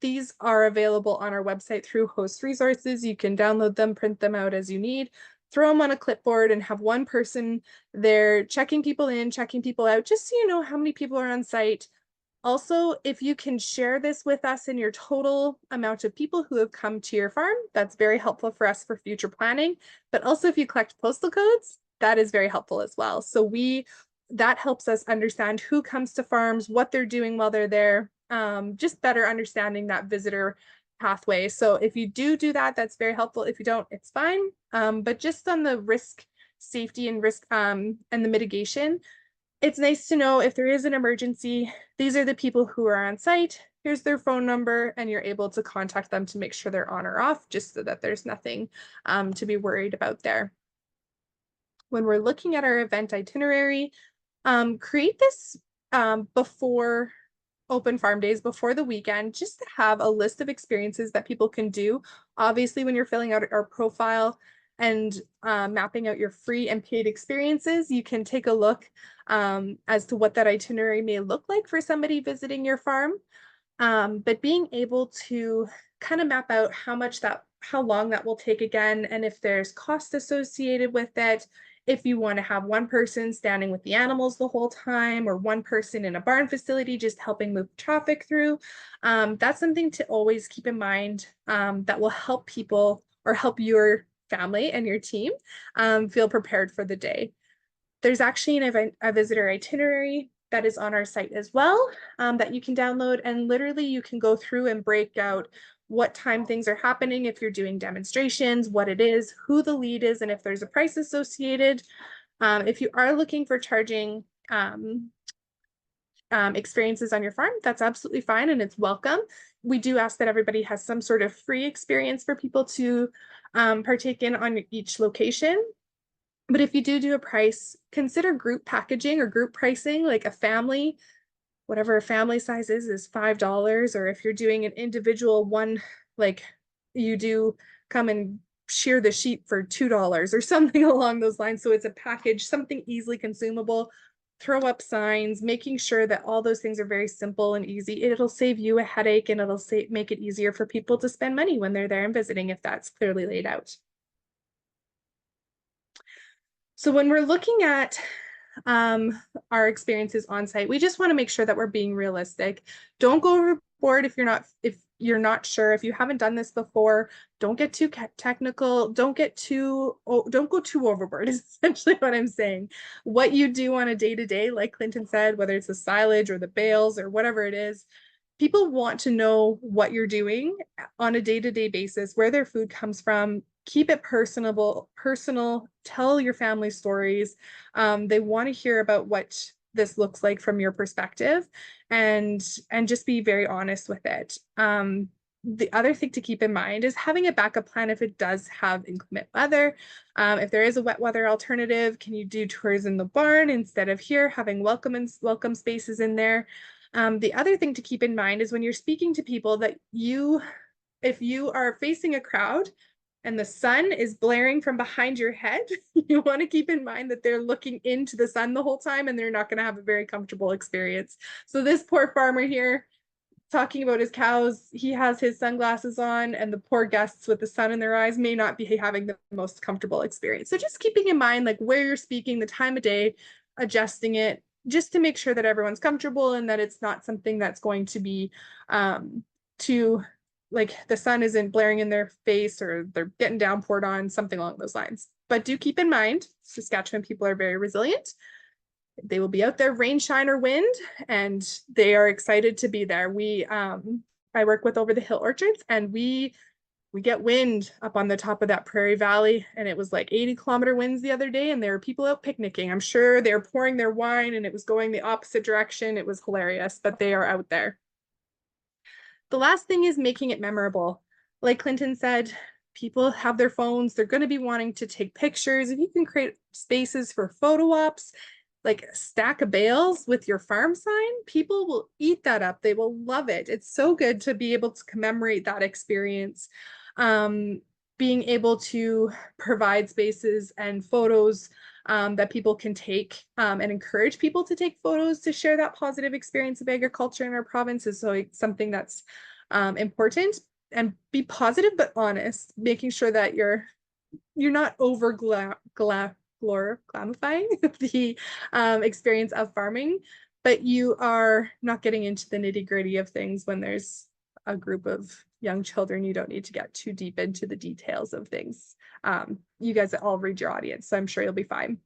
These are available on our website through host resources. You can download them, print them out as you need, throw them on a clipboard and have one person there checking people in, checking people out, just so you know how many people are on site. Also, if you can share this with us in your total amount of people who have come to your farm, that's very helpful for us for future planning. But also if you collect postal codes, that is very helpful as well. So that helps us understand who comes to farms, what they're doing while they're there, just better understanding that visitor pathway. So if you do that, that's very helpful. If you don't, it's fine. But just on the risk, safety and risk and the mitigation, it's nice to know if there is an emergency, these are the people who are on site, here's their phone number, and you're able to contact them to make sure they're on or off, just so that there's nothing to be worried about there. When we're looking at our event itinerary, create this before Open Farm Days, before the weekend, just to have a list of experiences that people can do. Obviously, when you're filling out our profile and mapping out your free and paid experiences, you can take a look as to what that itinerary may look like for somebody visiting your farm. But being able to kind of map out how long that will take again, and if there's cost associated with it, if you want to have one person standing with the animals the whole time, or one person in a barn facility just helping move traffic through, that's something to always keep in mind, that will help people or help your family and your team feel prepared for the day. There's actually a visitor itinerary that is on our site as well, that you can download, and literally you can go through and break out what time things are happening, if you're doing demonstrations, what it is, who the lead is, and if there's a price associated. If you are looking for charging experiences on your farm, that's absolutely fine and it's welcome. We do ask that everybody has some sort of free experience for people to partake in on each location. But if you do a price, consider group packaging or group pricing, like a family, whatever a family size is $5. Or if you're doing an individual one, like you do come and shear the sheep for $2 or something along those lines. So it's a package, something easily consumable. Throw up signs, making sure that all those things are very simple and easy. It'll save you a headache, and it'll make it easier for people to spend money when they're there and visiting, if that's clearly laid out. So when we're looking at our experiences on site, we just want to make sure that we're being realistic. Don't go overboard if you're not sure. If you haven't done this before, don't get too technical. Don't go too overboard is essentially what I'm saying. What you do on a day-to-day, like Clinton said, whether it's the silage or the bales or whatever it is, people want to know what you're doing on a day-to-day basis, where their food comes from. Keep it personal, tell your family stories. They want to hear about what this looks like from your perspective, and just be very honest with it. The other thing to keep in mind is having a backup plan if it does have inclement weather. If there is a wet weather alternative, can you do tours in the barn instead of here, having welcome spaces in there? The other thing to keep in mind is when you're speaking to people that if you are facing a crowd and the sun is blaring from behind your head, you want to keep in mind that they're looking into the sun the whole time, and they're not going to have a very comfortable experience. So this poor farmer here talking about his cows, he has his sunglasses on, and the poor guests with the sun in their eyes may not be having the most comfortable experience. So just keeping in mind like where you're speaking, the time of day, adjusting it, just to make sure that everyone's comfortable and that it's not something that's going to be too, like the sun isn't blaring in their face or they're getting downpoured on, something along those lines. But do keep in mind, Saskatchewan people are very resilient. They will be out there, rain, shine, or wind, and they are excited to be there. I work with Over the Hill Orchards, and we get wind up on the top of that Prairie Valley, and it was like 80-kilometer winds the other day, and there were people out picnicking. I'm sure they were pouring their wine and it was going the opposite direction. It was hilarious, but they are out there. The last thing is making it memorable. Like Clinton said, people have their phones. They're going to be wanting to take pictures. If you can create spaces for photo ops, like a stack of bales with your farm sign, people will eat that up. They will love it. It's so good to be able to commemorate that experience. Being able to provide spaces and photos that people can take and encourage people to take photos to share that positive experience of agriculture in our province is so something that's important. And be positive but honest, making sure that you're not over glamifying the experience of farming, but you are not getting into the nitty-gritty of things. When there's a group of young children, you don't need to get too deep into the details of things. You guys all read your audience, so I'm sure you'll be fine.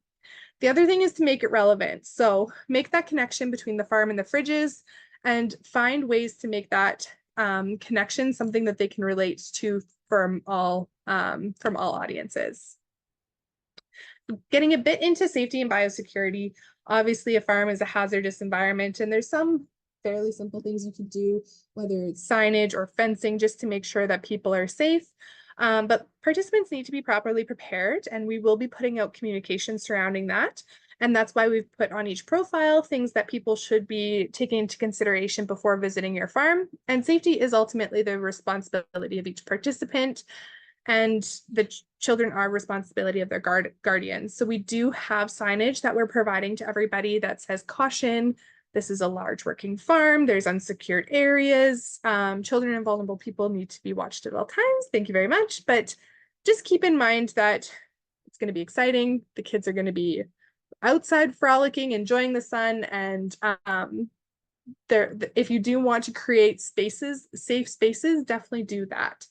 The other thing is to make it relevant. So make that connection between the farm and the fridges, and find ways to make that connection something that they can relate to from all audiences. Getting a bit into safety and biosecurity. Obviously, a farm is a hazardous environment, and there's some fairly simple things you can do, whether it's signage or fencing, just to make sure that people are safe. But participants need to be properly prepared, and we will be putting out communication surrounding that. And that's why we've put on each profile things that people should be taking into consideration before visiting your farm. And safety is ultimately the responsibility of each participant, and the children are responsibility of their guardians. So we do have signage that we're providing to everybody that says caution. This is a large working farm. There's unsecured areas. Children and vulnerable people need to be watched at all times. Thank you very much. But just keep in mind that it's going to be exciting. The kids are going to be outside frolicking, enjoying the sun. And if you do want to create spaces, safe spaces, definitely do that.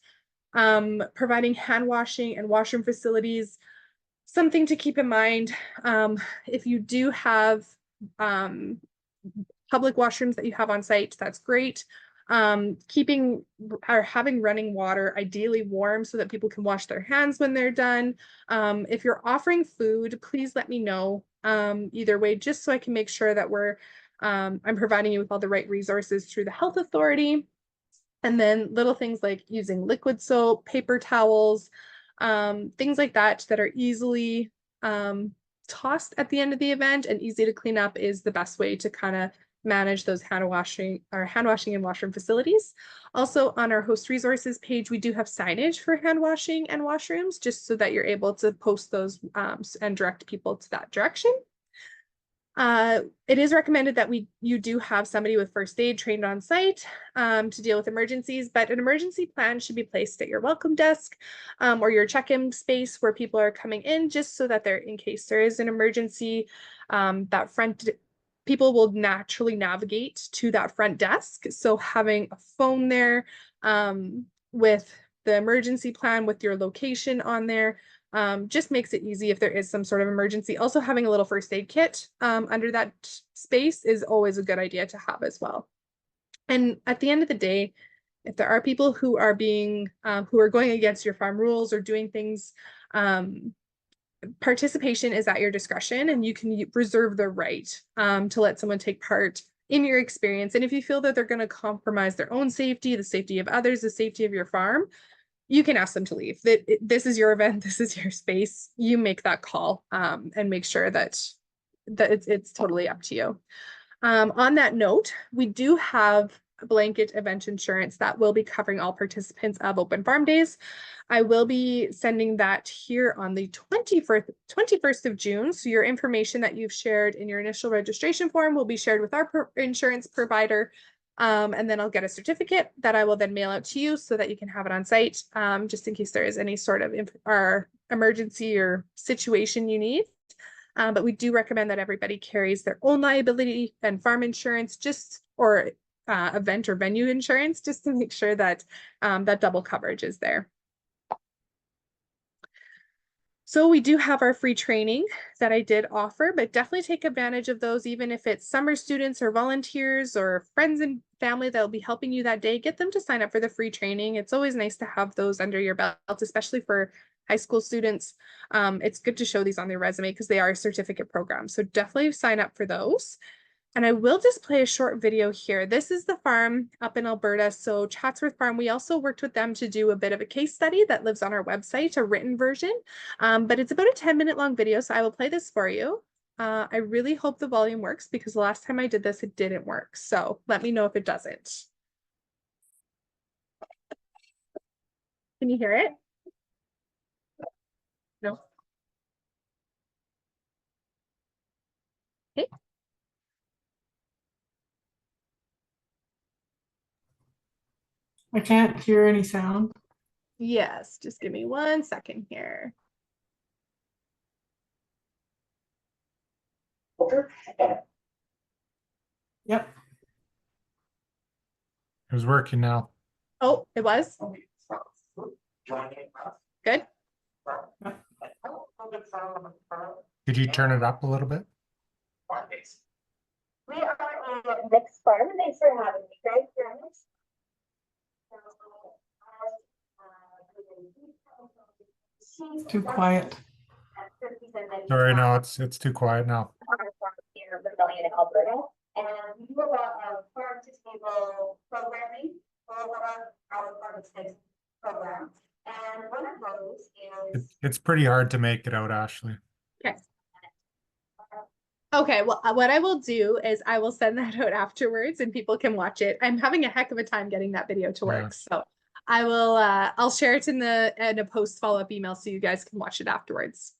Providing hand washing and washroom facilities. Something to keep in mind, if you do have public washrooms that you have on site, that's great. Keeping or having running water, ideally warm, so that people can wash their hands when they're done. If you're offering food, please let me know either way, just so I can make sure that I'm providing you with all the right resources through the health authority. And then little things like using liquid soap, paper towels, things like that are easily tossed at the end of the event and easy to clean up is the best way to kind of manage those hand washing and washroom facilities. Also, on our host resources page, we do have signage for hand washing and washrooms, just so that you're able to post those and direct people to that direction. It is recommended that you do have somebody with first aid trained on site to deal with emergencies, but an emergency plan should be placed at your welcome desk or your check-in space where people are coming in, just so that in case there is an emergency, people will naturally navigate to that front desk. So having a phone there with the emergency plan with your location on there just makes it easy if there is some sort of emergency. Also, having a little first aid kit under that space is always a good idea to have as well. And at the end of the day, if there are people who are going against your farm rules or doing things, participation is at your discretion, and you can reserve the right to let someone take part in your experience. And if you feel that they're going to compromise their own safety, the safety of others, the safety of your farm, you can ask them to leave. This is your event, this is your space. You make that call and make sure that it's totally up to you. On that note, we do have a blanket event insurance that will be covering all participants of Open Farm Days. I will be sending that here on the 21st of June. So your information that you've shared in your initial registration form will be shared with our insurance provider. And then I'll get a certificate that I will then mail out to you so that you can have it on site, just in case there is any sort of emergency or situation you need. But we do recommend that everybody carries their own liability and farm insurance, or event or venue insurance, just to make sure that that double coverage is there. So we do have our free training that I did offer, but definitely take advantage of those, even if it's summer students or volunteers or friends and family that will be helping you that day. Get them to sign up for the free training. It's always nice to have those under your belt, especially for high school students. It's good to show these on their resume because they are certificate programs. So definitely sign up for those. And I will just play a short video here. This is the farm up in Alberta. So Chatsworth Farm, we also worked with them to do a bit of a case study that lives on our website, a written version, but it's about a 10-minute long video. So I will play this for you. I really hope the volume works because the last time I did this, it didn't work. So let me know if it doesn't. Can you hear it? No. Okay. I can't hear any sound. Yes, just give me 1 second here. Yep. It was working now. Oh, it was? Good. Could you turn it up a little bit? We are a mixed farm. Thanks for having me, guys. Too quiet. Sorry, no, it's too quiet now. Here, the Valley in Alberta, and we do a lot of farm to table programming for our farm to program. And one of those is It's pretty hard to make it out, Ashley. Okay. Okay, well, what I will do is I will send that out afterwards and people can watch it. I'm having a heck of a time getting that video to work. Yeah. So I will I'll share it in a post follow-up email so you guys can watch it afterwards.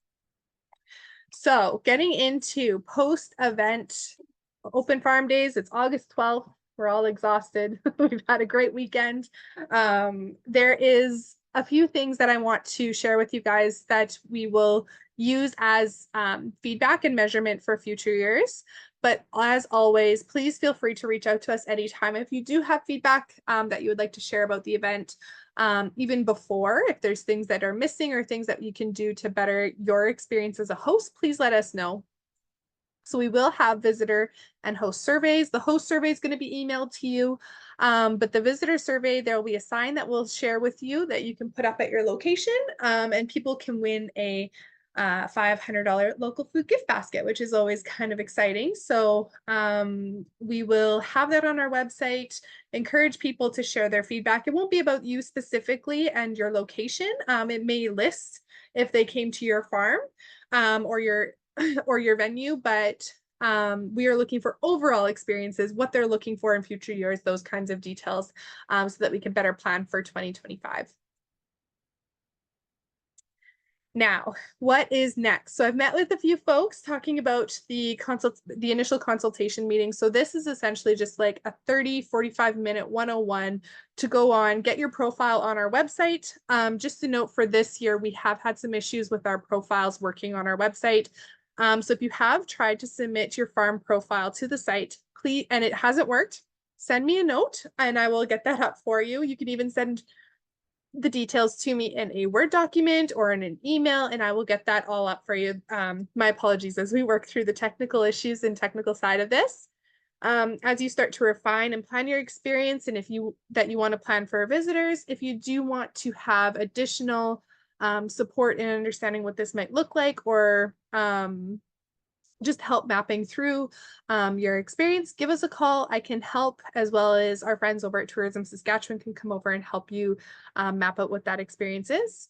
So getting into post-event Open Farm Days, it's August 12th. We're all exhausted. We've had a great weekend. There is a few things that I want to share with you guys that we will use as feedback and measurement for future years. But as always, please feel free to reach out to us anytime if you do have feedback that you would like to share about the event. Even before, if there's things that are missing or things that you can do to better your experience as a host, please let us know. So we will have visitor and host surveys. The host survey is going to be emailed to you, but the visitor survey, there will be a sign that we'll share with you that you can put up at your location, and people can win a $500 local food gift basket, which is always kind of exciting. So we will have that on our website, encourage people to share their feedback. It won't be about you specifically and your location. It may list if they came to your farm or your venue, but we are looking for overall experiences, what they're looking for in future years, those kinds of details, so that we can better plan for 2025. Now, what is next? So I've met with a few folks talking about the initial consultation meeting. So this is essentially just like a 45-minute 101 to go on, get your profile on our website. Just a note for this year, we have had some issues with our profiles working on our website. So if you have tried to submit your farm profile to the site, please, and it hasn't worked, send me a note and I will get that up for you. You can even send the details to me in a Word document or in an email, and I will get that all up for you. My apologies as we work through the technical issues and technical side of this. As you start to refine and plan your experience, and if you want to plan for visitors, if you do want to have additional support in understanding what this might look like, or just help mapping through your experience, give us a call. I can help, as well as our friends over at Tourism Saskatchewan can come over and help you map out what that experience is.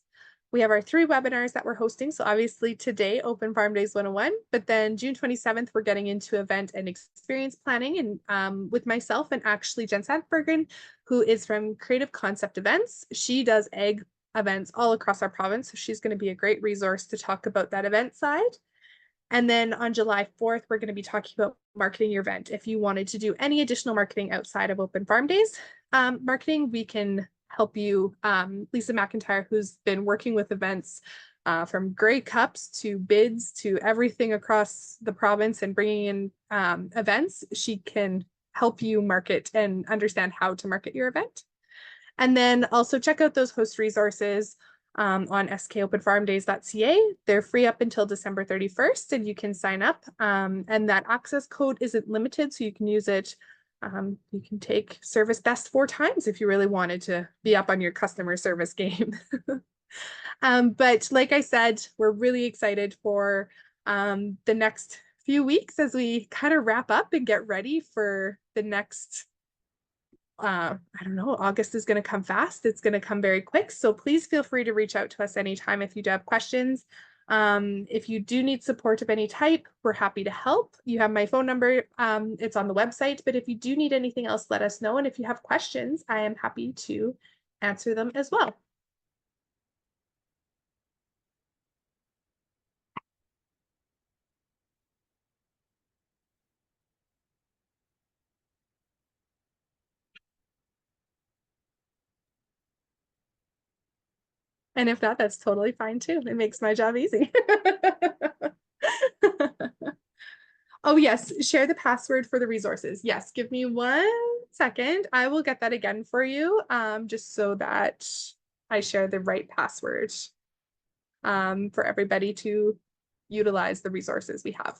We have our 3 webinars that we're hosting. So obviously today, Open Farm Days 101, but then June 27th, we're getting into event and experience planning and with myself and actually Jen Sandbergen, who is from Creative Concept Events. She does egg events all across our province. So she's going to be a great resource to talk about that event side. And then on July 4th, we're going to be talking about marketing your event. If you wanted to do any additional marketing outside of Open Farm Days marketing, we can help you. Lisa McIntyre, who's been working with events from Grey Cups to bids to everything across the province and bringing in events, she can help you market and understand how to market your event. And then also check out those host resources on skopenfarmdays.ca. They're free up until December 31st, and you can sign up. And that access code isn't limited, so you can use it. You can take Service Best 4 times if you really wanted to be up on your customer service game. But like I said, we're really excited for the next few weeks as we kind of wrap up and get ready for the next I don't know, August is going to come fast. It's going to come very quick. So please feel free to reach out to us anytime if you do have questions. If you do need support of any type, we're happy to help. You have my phone number. It's on the website, but if you do need anything else, let us know. And if you have questions, I am happy to answer them as well. And if not, that's totally fine too. It makes my job easy. Oh, yes, share the password for the resources. Yes, give me 1 second. I will get that again for you, just so that I share the right password for everybody to utilize the resources we have.